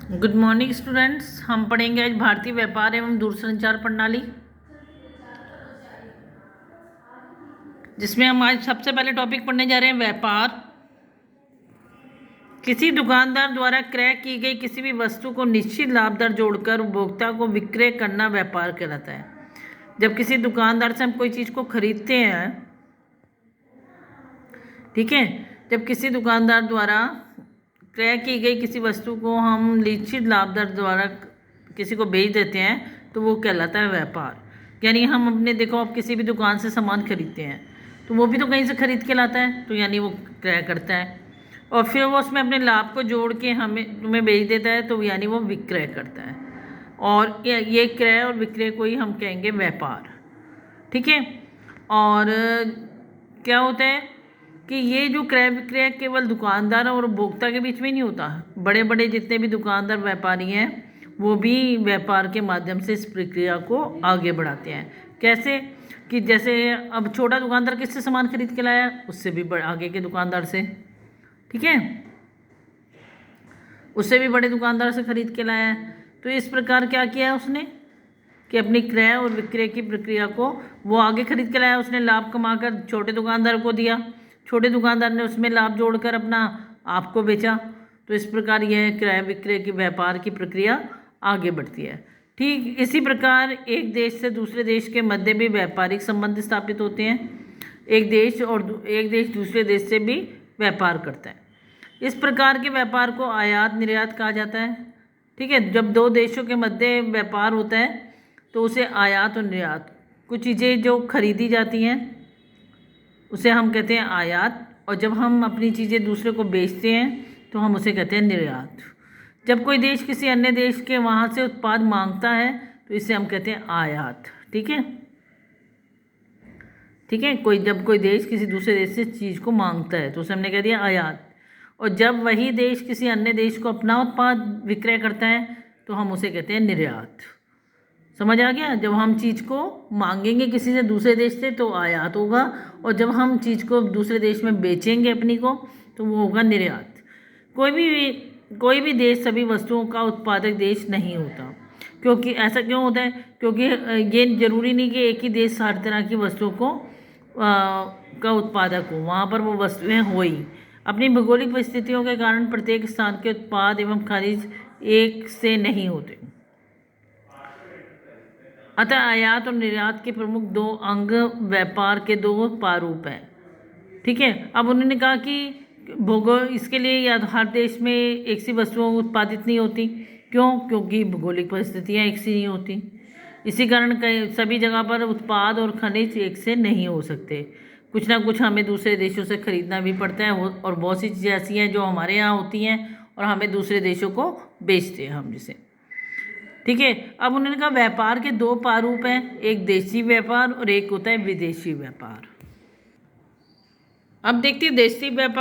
Good morning students. हम पढ़ेंगे आज भारतीय व्यापार एवं दूरसंचार प्रणाली, जिसमें हम आज सबसे पहले टॉपिक पढ़ने जा रहे हैं व्यापार। किसी दुकानदार द्वारा क्रय की गई किसी भी वस्तु को निश्चित लाभ दर जोड़कर उपभोक्ता को विक्रय करना व्यापार कहलाता है। जब किसी दुकानदार से हम कोई चीज़ को खरीदते हैं, ठीक है, जब किसी दुकानदार द्वारा क्रय की गई किसी वस्तु को हम निश्चित लाभ दर द्वारा किसी को बेच देते हैं तो वो कहलाता है व्यापार। यानी हम अपने देखो, आप किसी भी दुकान से सामान खरीदते हैं तो वो भी तो कहीं से खरीद के लाता है, तो यानी वो क्रय करता है, और फिर वो उसमें अपने लाभ को जोड़ के तुम्हें बेच देता है, तो यानी वो विक्रय करता है। और ये क्रय और विक्रय को ही हम कहेंगे व्यापार, ठीक है। और क्या होता है कि ये जो क्रय विक्रय केवल दुकानदार और उपभोक्ता के बीच में नहीं होता, बड़े बड़े जितने भी दुकानदार व्यापारी हैं वो भी व्यापार के माध्यम से इस प्रक्रिया को आगे बढ़ाते हैं। कैसे कि जैसे अब छोटा दुकानदार किससे सामान खरीद के लाया, उससे भी आगे के दुकानदार से, ठीक है, उससे भी बड़े दुकानदार से खरीद के लाया है। तो इस प्रकार क्या किया उसने कि अपनी क्रय और विक्रय की प्रक्रिया को वो आगे खरीद के लाया, उसने लाभ कमाकर छोटे दुकानदार को दिया, छोटे दुकानदार ने उसमें लाभ जोड़कर अपना आपको बेचा। तो इस प्रकार यह क्रय विक्रय की व्यापार की प्रक्रिया आगे बढ़ती है। ठीक इसी प्रकार एक देश से दूसरे देश के मध्य भी व्यापारिक संबंध स्थापित होते हैं। एक देश दूसरे देश से भी व्यापार करता है। इस प्रकार के व्यापार को आयात निर्यात कहा जाता है, ठीक है। जब दो देशों के मध्य व्यापार होता है तो उसे आयात और निर्यात, कुछ चीज़ें जो खरीदी जाती हैं उसे हम कहते हैं आयात, और जब हम अपनी चीज़ें दूसरे को बेचते हैं तो हम उसे कहते हैं निर्यात। जब कोई देश किसी अन्य देश के वहाँ से उत्पाद मांगता है तो इसे हम कहते हैं आयात, ठीक है, ठीक है। जब कोई देश किसी दूसरे देश से चीज़ को मांगता है तो उसे हमने कह दिया आयात, और जब वही देश किसी अन्य देश को अपना उत्पाद विक्रय करता है तो हम उसे कहते हैं निर्यात। समझ आ गया? जब हम चीज़ को मांगेंगे किसी से दूसरे देश से तो आयात होगा, और जब हम चीज़ को दूसरे देश में बेचेंगे अपनी को तो वो होगा निर्यात। कोई भी देश सभी वस्तुओं का उत्पादक देश नहीं होता। क्योंकि ऐसा क्यों होता है? क्योंकि ये जरूरी नहीं कि एक ही देश हर तरह की वस्तुओं को का उत्पादक हो, वहाँ पर वो वस्तुएं हो ही। अपनी भौगोलिक परिस्थितियों के कारण प्रत्येक स्थान के उत्पाद एवं खनिज एक से नहीं होते। अतः आयात और निर्यात के प्रमुख दो अंग व्यापार के दो प्रारूप हैं, ठीक है। अब उन्होंने कहा कि भूगोल इसके लिए या हर देश में एक सी वस्तुओं उत्पादित नहीं होती। क्यों? क्योंकि भौगोलिक परिस्थितियाँ एक सी नहीं होती। इसी कारण कई सभी जगह पर उत्पाद और खनिज एक से नहीं हो सकते। कुछ ना कुछ हमें दूसरे देशों से खरीदना भी पड़ता है, और बहुत सी चीज़ें ऐसी हैं जो हमारे यहाँ होती हैं और हमें दूसरे देशों को बेचते हैं हम जिसे, ठीक है। अब उन्होंने कहा व्यापार के दो प्रारूप हैं, एक देशी व्यापार और एक होता है विदेशी व्यापार। अब देखते हैं देशी व्यापार